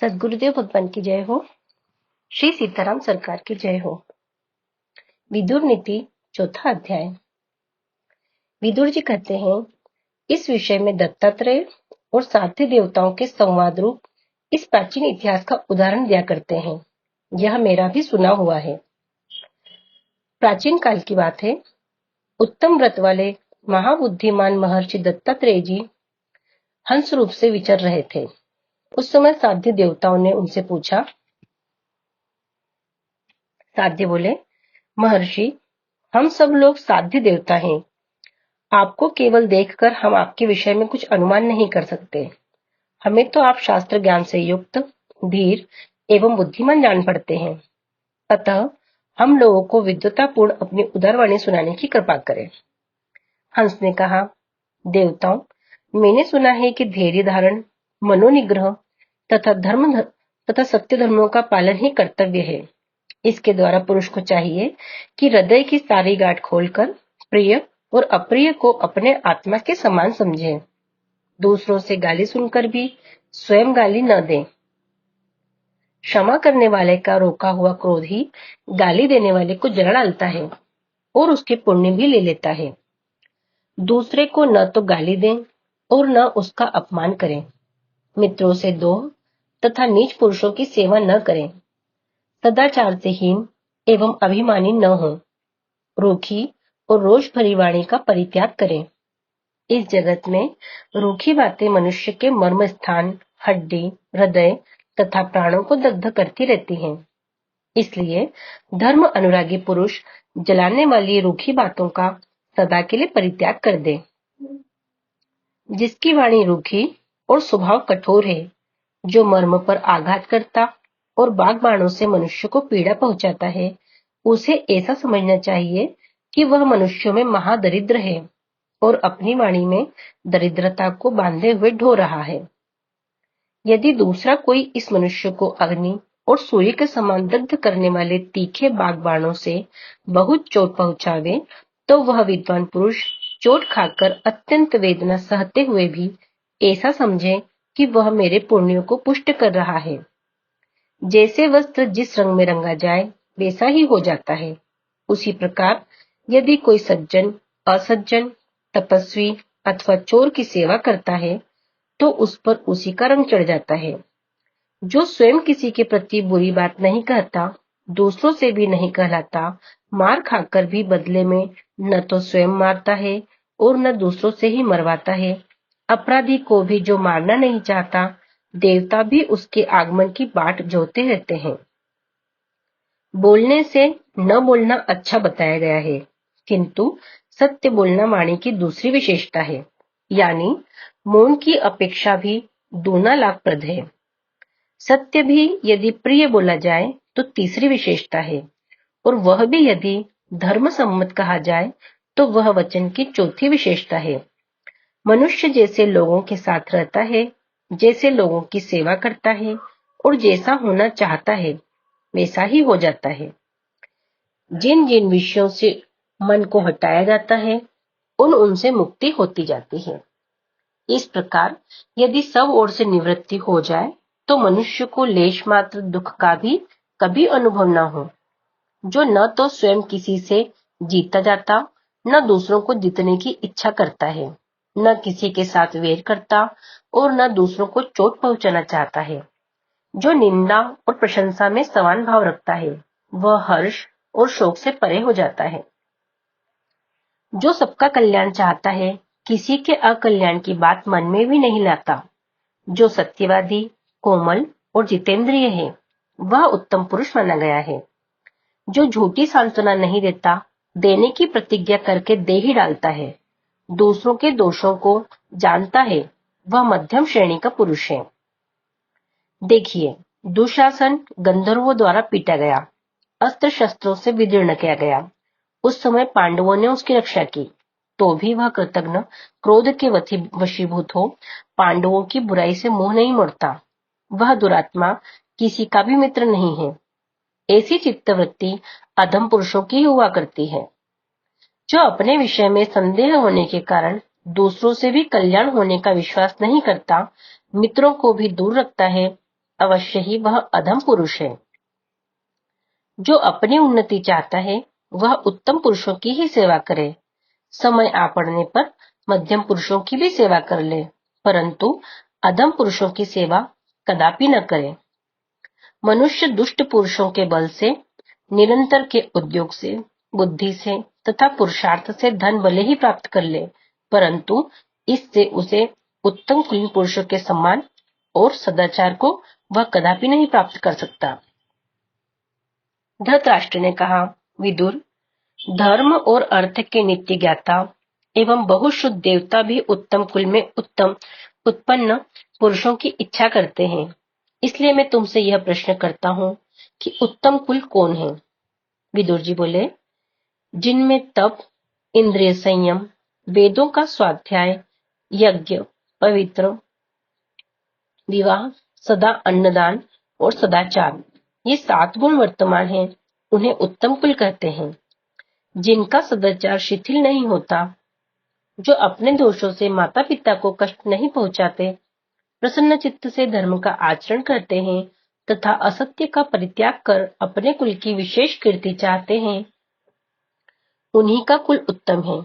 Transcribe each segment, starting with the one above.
सदगुरुदेव भगवान की जय हो। श्री सीताराम सरकार की जय हो। विदुर नीति चौथा अध्याय। विदुर जी कहते हैं, इस विषय में दत्तात्रेय और साध्य देवताओं के संवाद रूप इस प्राचीन इतिहास का उदाहरण दिया करते हैं। यह मेरा भी सुना हुआ है। प्राचीन काल की बात है। उत्तम व्रत वाले महाबुद्धिमान महर्षि दत्तात्रेय जी हंस रूप से विचर रहे थे। उस समय साध्य देवताओं ने उनसे पूछा। साध्य बोले, महर्षि, हम सब लोग साध्य देवता हैं। आपको केवल देखकर हम आपके विषय में कुछ अनुमान नहीं कर सकते। हमें तो आप शास्त्र ज्ञान से युक्त, धीर एवं बुद्धिमान जान पड़ते हैं। अतः हम लोगों को विद्वतापूर्ण अपनी उदारवाणी सुनाने की कृपा करें। हंस ने कहा, देवताओं, मैंने सुना है कि धैर्य धारण, मनोनिग्रह तथा सत्य धर्मों का पालन ही कर्तव्य है। इसके द्वारा पुरुष को चाहिए कि हृदय की सारी गांठ खोलकर प्रिय और अप्रिय को अपने आत्मा के समान समझे। दूसरों से गाली सुनकर भी स्वयं गाली न दें। क्षमा करने वाले का रोका हुआ क्रोध ही गाली देने वाले को जला डालता है और उसके पुण्य भी ले लेता है। दूसरे को न तो गाली दें और न उसका अपमान करें। मित्रों से दोह तथा नीच पुरुषों की सेवा न करें। सदाचार से हीन एवं अभिमानी न हो। रूखी और रोष भरी वाणी का परित्याग करें। इस जगत में रूखी बातें मनुष्य के मर्म स्थान, हड्डी, हृदय तथा प्राणों को दग्ध करती रहती हैं। इसलिए धर्म अनुरागी पुरुष जलाने वाली रूखी बातों का सदा के लिए परित्याग कर दे। जिसकी वाणी रूखी और स्वभाव कठोर है, जो मर्म पर आघात करता और बाग बाणों से मनुष्य को पीड़ा पहुंचाता है, उसे ऐसा समझना चाहिए कि वह मनुष्यों में महादरिद्र है और अपनी वाणी में दरिद्रता को बांधे हुए ढो रहा है। यदि दूसरा कोई इस मनुष्य को अग्नि और सूर्य के समान दग्ध करने वाले तीखे बाग बाणों से बहुत चोट पहुंचावे, तो वह विद्वान पुरुष चोट खाकर अत्यंत वेदना सहते हुए भी ऐसा समझे कि वह मेरे पुण्यों को पुष्ट कर रहा है। जैसे वस्त्र जिस रंग में रंगा जाए वैसा ही हो जाता है, उसी प्रकार यदि कोई सज्जन, असज्जन, तपस्वी अथवा चोर की सेवा करता है तो उस पर उसी का रंग चढ़ जाता है। जो स्वयं किसी के प्रति बुरी बात नहीं कहता, दूसरों से भी नहीं कहलाता, मार खाकर भी बदले में न तो स्वयं मारता है और न दूसरों से ही मरवाता है। अपराधी को भी जो मारना नहीं चाहता, देवता भी उसके आगमन की बाट जोहते रहते हैं। बोलने से न बोलना अच्छा बताया गया है, किंतु सत्य बोलना वाणी की दूसरी विशेषता है, यानी मौन की अपेक्षा भी दूना लाभप्रद है। सत्य भी यदि प्रिय बोला जाए तो तीसरी विशेषता है, और वह भी यदि धर्म सम्मत कहा जाए तो वह वचन की चौथी विशेषता है। मनुष्य जैसे लोगों के साथ रहता है, जैसे लोगों की सेवा करता है और जैसा होना चाहता है वैसा ही हो जाता है। जिन जिन विषयों से मन को हटाया जाता है उनसे मुक्ति होती जाती है। इस प्रकार यदि सब ओर से निवृत्ति हो जाए तो मनुष्य को लेश मात्र दुख का भी कभी अनुभव न हो, जो न तो स्वयं किसी से जीता जाता, न दूसरों को जीतने की इच्छा करता है, न किसी के साथ वैर करता और न दूसरों को चोट पहुंचाना चाहता है। जो निंदा और प्रशंसा में समान भाव रखता है, वह हर्ष और शोक से परे हो जाता है। जो सबका कल्याण चाहता है, किसी के अकल्याण की बात मन में भी नहीं लाता। जो सत्यवादी, कोमल और जितेंद्रिय है, वह उत्तम पुरुष माना गया है। जो झूठी सांत्वना नहीं देता, देने की प्रतिज्ञा करके दे ही डालता है। दूसरों के दोषों को जानता है, वह मध्यम श्रेणी का पुरुष है। देखिए, दुशासन गंधर्वों द्वारा पीटा गया, अस्त्र शस्त्रों से विदीर्ण किया गया। उस समय पांडवों ने उसकी रक्षा की, तो भी वह कृतघ्न क्रोध के वशीभूत हो पांडवों की बुराई से मुंह नहीं मोड़ता। वह दुरात्मा किसी का भी मित्र नहीं है। ऐसी चित्तवृत्ति अधम पुरुषों की हुआ करती है। जो अपने विषय में संदेह होने के कारण दूसरों से भी कल्याण होने का विश्वास नहीं करता, मित्रों को भी दूर रखता है, अवश्य ही वह अधम पुरुष है। जो अपनी उन्नति चाहता है वह उत्तम पुरुषों की ही सेवा करे। समय आ पड़ने पर मध्यम पुरुषों की भी सेवा कर ले, परंतु अधम पुरुषों की सेवा कदापि न करे। मनुष्य दुष्ट पुरुषों के बल से, निरंतर के उद्योग से, बुद्धि से तथा पुरुषार्थ से धन भले ही प्राप्त कर ले, परंतु इससे उसे उत्तम कुलीन पुरुषों के सम्मान और सदाचार को वह कदापि नहीं प्राप्त कर सकता। धृतराष्ट्र ने कहा, विदुर, धर्म और अर्थ के नित्य ज्ञाता एवं बहुश्रुत देवता भी उत्तम कुल में उत्पन्न पुरुषों की इच्छा करते हैं। इसलिए मैं तुमसे यह प्रश्न करता हूँ कि उत्तम कुल कौन है? विदुर जी बोले, जिनमें तप, इंद्रिय संयम, वेदों का स्वाध्याय, यज्ञ, पवित्र, विवाह, सदा अन्नदान और सदाचार, ये 7 गुण वर्तमान हैं, उन्हें उत्तम कुल कहते हैं। जिनका सदाचार शिथिल नहीं होता, जो अपने दोषों से माता पिता को कष्ट नहीं पहुंचाते, प्रसन्न चित्त से धर्म का आचरण करते हैं तथा असत्य का परित्याग कर अपने कुल की विशेष कीर्ति चाहते हैं, उन्हीं का कुल उत्तम है।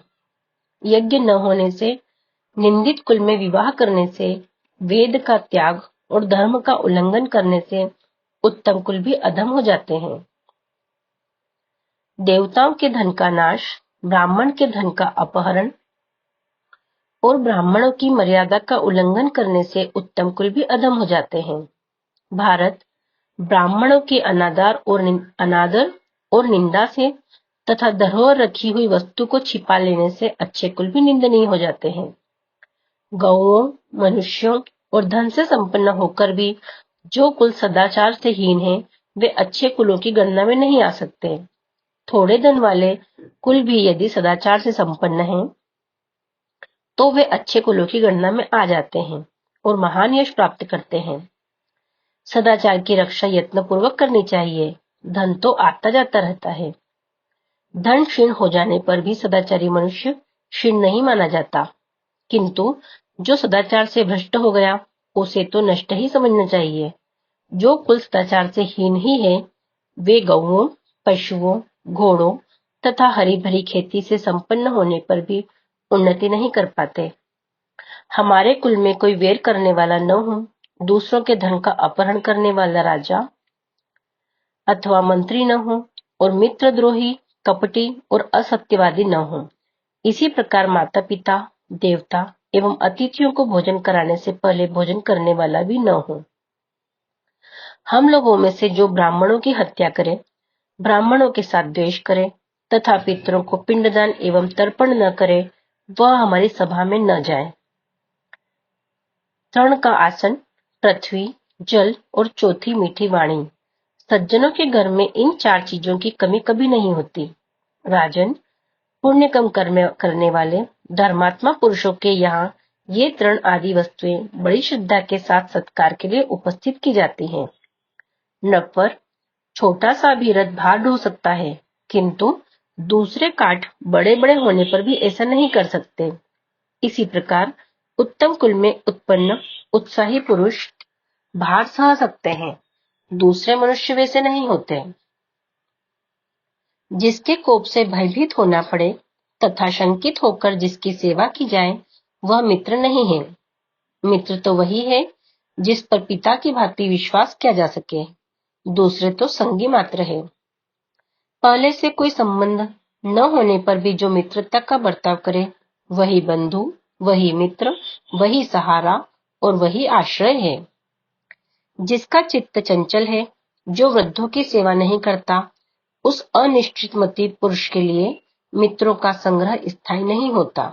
यज्ञ न होने से, निंदित कुल में विवाह करने से, वेद का त्याग और धर्म का उल्लंघन करने से उत्तम कुल भी अधम हो जाते हैं। देवताओं के धन का नाश, ब्राह्मण के धन का अपहरण और ब्राह्मणों की मर्यादा का उल्लंघन करने से उत्तम कुल भी अधम हो जाते हैं। भारत ब्राह्मणों के अनादर और निंदा से तथा धरोहर रखी हुई वस्तु को छिपा लेने से अच्छे कुल भी निंदनीय हो जाते हैं। गौओं, मनुष्यों और धन से संपन्न होकर भी जो कुल सदाचार से हीन है, वे अच्छे कुलों की गणना में नहीं आ सकते। थोड़े धन वाले कुल भी यदि सदाचार से संपन्न हैं, तो वे अच्छे कुलों की गणना में आ जाते हैं और महान यश प्राप्त करते हैं। सदाचार की रक्षा यत्न पूर्वक करनी चाहिए। धन तो आता जाता रहता है। धन क्षीण हो जाने पर भी सदाचारी मनुष्य क्षीण नहीं माना जाता, किंतु जो सदाचार से भ्रष्ट हो गया, उसे तो नष्ट ही समझना चाहिए। जो कुल सदाचार से हीन ही है, वे गौओं, पशुओं, घोड़ों तथा हरी भरी खेती से संपन्न होने पर भी उन्नति नहीं कर पाते। हमारे कुल में कोई वेर करने वाला न हो, दूसरों के धन का अपहरण करने वाला राजा अथवा मंत्री न हो और मित्रद्रोही, कपटी और असत्यवादी न हो। इसी प्रकार माता पिता, देवता एवं अतिथियों को भोजन कराने से पहले भोजन करने वाला भी न हो। हम लोगों में से जो ब्राह्मणों की हत्या करे, ब्राह्मणों के साथ द्वेष करे तथा पितरों को पिंडदान एवं तर्पण न करे, वह हमारी सभा में न जाए। तृण का आसन, पृथ्वी, जल और चौथी मीठी वाणी, सज्जनों के घर में इन 4 चीजों की कमी कभी नहीं होती। राजन, पुण्य कम करने वाले धर्मात्मा पुरुषों के यहाँ ये तृण आदि वस्तुएं बड़ी श्रद्धा के साथ सत्कार के लिए उपस्थित की जाती हैं। नपर, छोटा सा भी रथ भार ढो सकता है, किंतु दूसरे काठ बड़े बड़े होने पर भी ऐसा नहीं कर सकते। इसी प्रकार उत्तम कुल में उत्पन्न उत्साही पुरुष भार सह सकते हैं, दूसरे मनुष्य वैसे नहीं होते। जिसके कोप से भयभीत होना पड़े तथा शंकित होकर जिसकी सेवा की जाए, वह मित्र नहीं है। मित्र तो वही है जिस पर पिता की भांति विश्वास किया जा सके, दूसरे तो संगी मात्र है। पहले से कोई संबंध न होने पर भी जो मित्रता का बर्ताव करे, वही बंधु, वही मित्र, वही सहारा और वही आश्रय है। जिसका चित्त चंचल है, जो वृद्धों की सेवा नहीं करता, उस अनिश्चित मति पुरुष के लिए मित्रों का संग्रह स्थायी नहीं होता।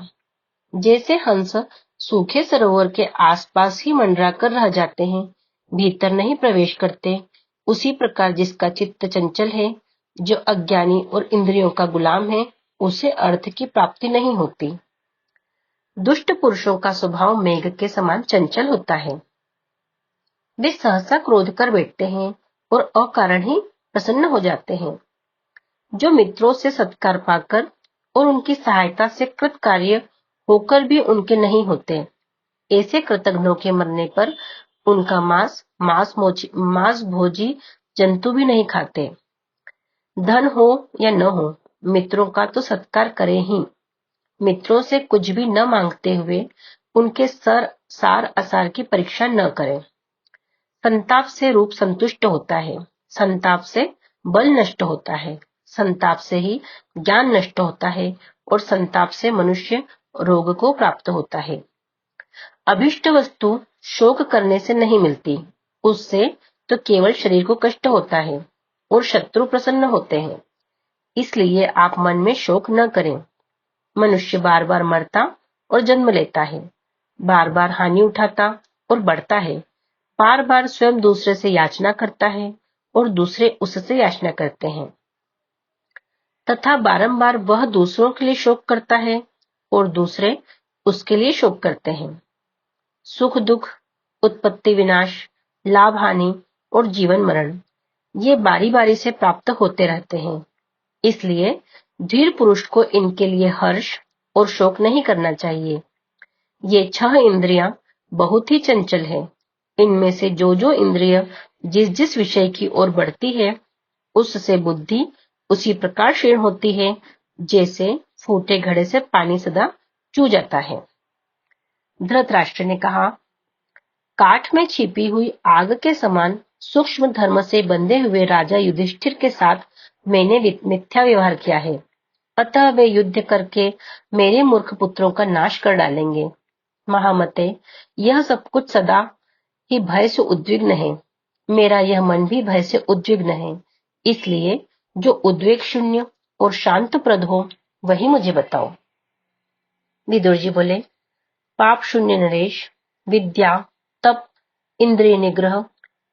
जैसे हंस सूखे सरोवर के आसपास ही मंडरा कर रह जाते हैं, भीतर नहीं प्रवेश करते, उसी प्रकार जिसका चित्त चंचल है, जो अज्ञानी और इंद्रियों का गुलाम है, उसे अर्थ की प्राप्ति नहीं होती। दुष्ट पुरुषों का स्वभाव मेघ के समान चंचल होता है। वे सहसा क्रोध कर बैठते हैं और अकारण ही प्रसन्न हो जाते हैं। जो मित्रों से सत्कार पाकर और उनकी सहायता से कृत कार्य होकर भी उनके नहीं होते, ऐसे कृतघ्नों के मरने पर उनका मांस भोजी जंतु भी नहीं खाते। धन हो या न हो, मित्रों का तो सत्कार करें ही। मित्रों से कुछ भी न मांगते हुए उनके सार असार की परीक्षा न करें। संताप से रूप संतुष्ट होता है, संताप से बल नष्ट होता है, संताप से ही ज्ञान नष्ट होता है और संताप से मनुष्य रोग को प्राप्त होता है। अभिष्ट वस्तु शोक करने से नहीं मिलती, उससे तो केवल शरीर को कष्ट होता है और शत्रु प्रसन्न होते हैं। इसलिए आप मन में शोक न करें। मनुष्य बार बार मरता और जन्म लेता है, बार बार हानि उठाता और बढ़ता है, बार बार स्वयं दूसरे से याचना करता है और दूसरे उससे याचना करते हैं, तथा बारंबार वह दूसरों के लिए शोक करता है और दूसरे उसके लिए शोक करते हैं। सुख दुख, उत्पत्ति विनाश, लाभ हानि और जीवन मरण, ये बारी बारी से प्राप्त होते रहते हैं। इसलिए धीर पुरुष को इनके लिए हर्ष और शोक नहीं करना चाहिए। ये 6 इंद्रियां बहुत ही चंचल है। इनमें से जो इंद्रिय जिस जिस विषय की ओर बढ़ती है, उससे बुद्धि उसी प्रकार क्षीण होती है, जैसे फूटे घड़े से पानी सदा चू जाता है। धृतराष्ट्र ने कहा, काठ में छिपी हुई आग के समान सूक्ष्म धर्म से बंधे हुए राजा युधिष्ठिर के साथ मैंने मिथ्या व्यवहार किया है, अतः वे युद्ध करके मेरे मूर्ख पुत्रों का नाश कर डालेंगे। महामते, यह सब कुछ सदा ही भय से उद्विग्न है। मेरा यह मन भी भय से उद्विग्न है। इसलिए जो उद्वेग शून्य और शांत प्रद हो, वही मुझे बताओ। विदुर जी बोले, पाप शून्य नरेश, विद्या, तप, इंद्रिय निग्रह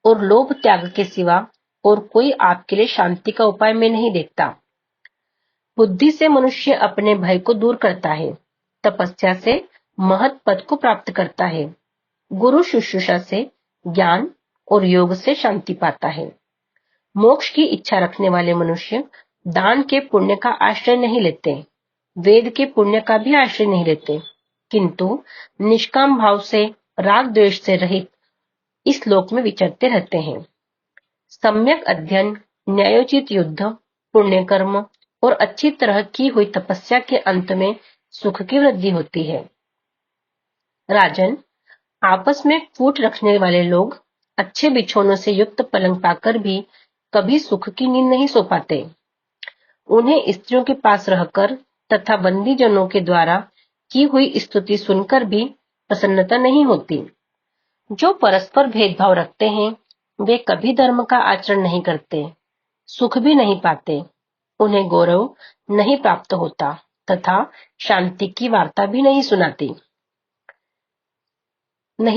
और लोभ त्याग के सिवा और कोई आपके लिए शांति का उपाय मैं नहीं देखता। बुद्धि से मनुष्य अपने भय को दूर करता है, तपस्या से महत् पद को प्राप्त करता है, गुरु शुश्रूषा से ज्ञान और योग से शांति पाता है। मोक्ष की इच्छा रखने वाले मनुष्य दान के पुण्य का आश्रय नहीं लेते, वेद के पुण्य का भी आश्रय नहीं लेते, किंतु निष्काम भाव से राग द्वेष से रहित इस लोक में विचरते रहते हैं। सम्यक अध्ययन, न्यायोचित युद्ध, पुण्य कर्म और अच्छी तरह की हुई तपस्या के अंत में सुख की वृद्धि होती है। राजन, आपस में फूट रखने वाले लोग अच्छे बिछौनों से युक्त पलंग पाकर भी कभी सुख की नींद नहीं सो पाते। उन्हें स्त्रियों के पास रहकर तथा बंदी जनों के द्वारा की हुई स्तुति सुनकर भी प्रसन्नता नहीं होती। जो परस्पर भेदभाव रखते हैं, वे कभी धर्म का आचरण नहीं करते, सुख भी नहीं पाते, उन्हें गौरव नहीं प्राप्त होता तथा शांति की वार्ता भी नहीं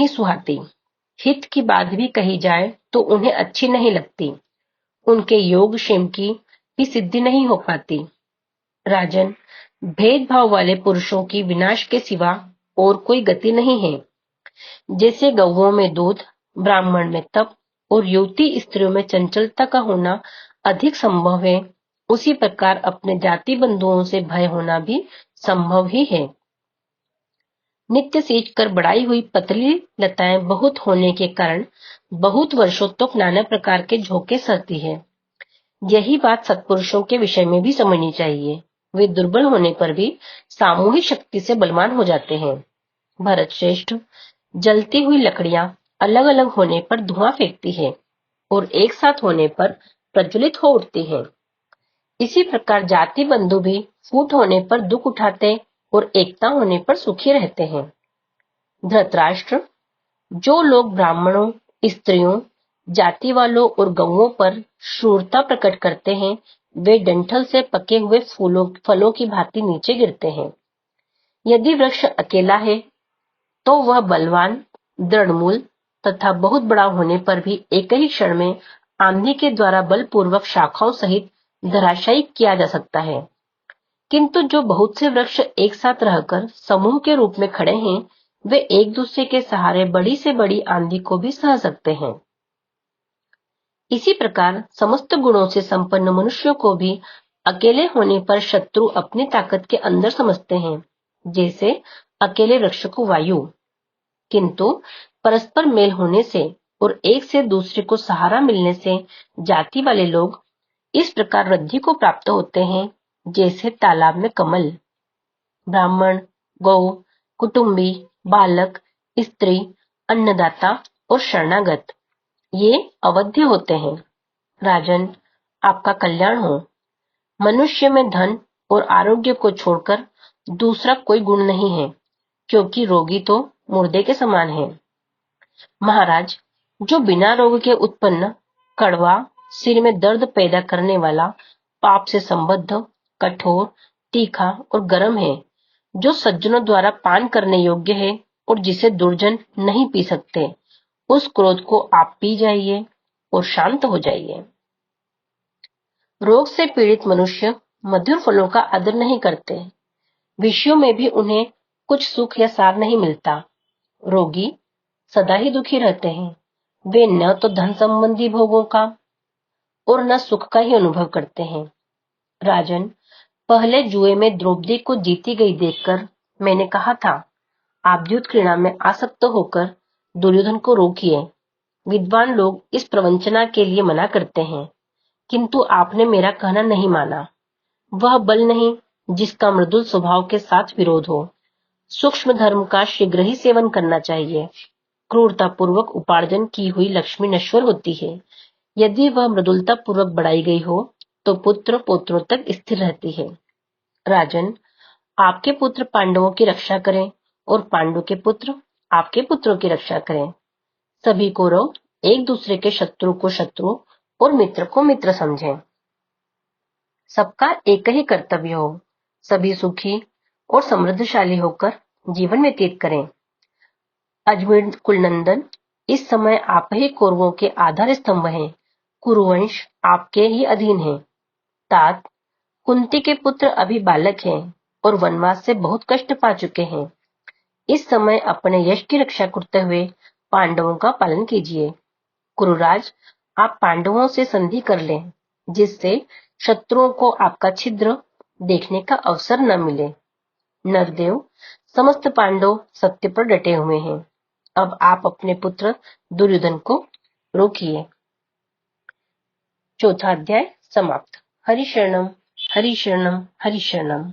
सुहाती। हित की बात भी कही जाए तो उन्हें अच्छी नहीं लगती। उनके योग क्षेम की भी सिद्धि नहीं हो पाती। राजन, भेदभाव वाले पुरुषों की विनाश के सिवा और कोई गति नहीं है। जैसे गौओं में दूध, ब्राह्मण में तप और युवती स्त्रियों में चंचलता का होना अधिक संभव है, उसी प्रकार अपने जाति बंधुओं से भय होना भी संभव ही है। नित्य सींच कर बढ़ाई हुई पतली लताएं बहुत होने के कारण बहुत वर्षों तक नाना प्रकार के झोंके सहती है। यही बात सत्पुरुषों के विषय में भी समझनी चाहिए। वे दुर्बल होने पर भी सामूहिक शक्ति से बलवान हो जाते हैं। भरत श्रेष्ठ, जलती हुई लकड़ियां अलग अलग होने पर धुआं फेंकती है और एक साथ होने पर प्रज्वलित हो उठती है। इसी प्रकार जाति बंधु भी फूट होने पर दुख उठाते और एकता होने पर सुखी रहते हैं। धृतराष्ट्र, जो लोग ब्राह्मणों, स्त्रियों, जाति वालों और गौओं पर क्रूरता प्रकट करते हैं, वे डंठल से पके हुए फलों की भांति नीचे गिरते हैं। यदि वृक्ष अकेला है तो वह बलवान, दृढ़मूल तथा बहुत बड़ा होने पर भी एक ही क्षण में आंधी के द्वारा बलपूर्वक शाखाओं सहित धराशायी किया जा सकता है। किंतु जो बहुत से वृक्ष एक साथ रहकर समूह के रूप में खड़े हैं, वे एक दूसरे के सहारे बड़ी से बड़ी आंधी को भी सह सकते हैं। इसी प्रकार समस्त गुणों से संपन्न मनुष्यों को भी अकेले होने पर शत्रु अपनी ताकत के अंदर समझते हैं, जैसे अकेले वृक्ष को वायु। किंतु परस्पर मेल होने से और एक से दूसरे को सहारा मिलने से जाति वाले लोग इस प्रकार वृद्धि को प्राप्त होते हैं जैसे तालाब में कमल। ब्राह्मण, गौ, कुटुंबी, बालक, स्त्री, अन्नदाता और शरणागत ये अवध्य होते हैं। राजन, आपका कल्याण हो। मनुष्य में धन और आरोग्य को छोड़कर दूसरा कोई गुण नहीं है, क्योंकि रोगी तो मुर्दे के समान है। महाराज, जो बिना रोग के उत्पन्न, कड़वा, सिर में दर्द पैदा करने वाला, पाप से संबद्ध, कठोर, तीखा और गर्म है, जो सज्जनों द्वारा पान करने योग्य है और जिसे दुर्जन नहीं पी सकते, उस क्रोध को आप पी जाइए और शांत हो जाइए। रोग से पीड़ित मनुष्य मधुर फलों का आदर नहीं करते, विषयों में भी उन्हें कुछ सुख या सार नहीं मिलता। रोगी सदा ही दुखी रहते हैं, वे न तो धन संबंधी भोगों का और न सुख का ही अनुभव करते हैं। राजन, पहले जुए में द्रौपदी को जीती गई देखकर मैंने कहा था, आप युद्ध क्रीड़ा में आसक्त होकर दुर्योधन को रोकिए। विद्वान लोग इस प्रवंचना के लिए मना करते हैं, किंतु आपने मेरा कहना नहीं माना। वह बल नहीं जिसका मृदुल स्वभाव के साथ विरोध हो। सूक्ष्म धर्म का शीघ्र ही सेवन करना चाहिए। क्रूरता पूर्वक उपार्जन की हुई लक्ष्मी नश्वर होती है। यदि वह मृदुलता पूर्वक बढ़ाई गई हो तो पुत्र पौत्रों तक स्थिर रहती है। राजन, आपके पुत्र पांडवों की रक्षा करें और पांडु के पुत्र आपके पुत्रों की रक्षा करें। सभी कौरव एक दूसरे के शत्रु को शत्रु और मित्र को मित्र समझें। सबका एक ही कर्तव्य हो, सभी सुखी और समृद्धशाली होकर जीवन व्यतीत करें। अजमेर कुलनंदन, इस समय आप ही कौरवों के आधार स्तंभ हैं। कुरुवंश आपके ही अधीन है। तात, कुंती के पुत्र अभी बालक हैं और वनवास से बहुत कष्ट पा चुके हैं। इस समय अपने यश की रक्षा करते हुए पांडवों का पालन कीजिए। कुरुराज, आप पांडवों से संधि कर लें, जिससे शत्रुओं को आपका छिद्र देखने का अवसर न मिले। नरदेव, समस्त पांडव सत्य पर डटे हुए हैं। अब आप अपने पुत्र दुर्योधन को रोकिए। चौथा अध्याय समाप्त। हरि शरणम, हरि शरणम, हरि शरणम।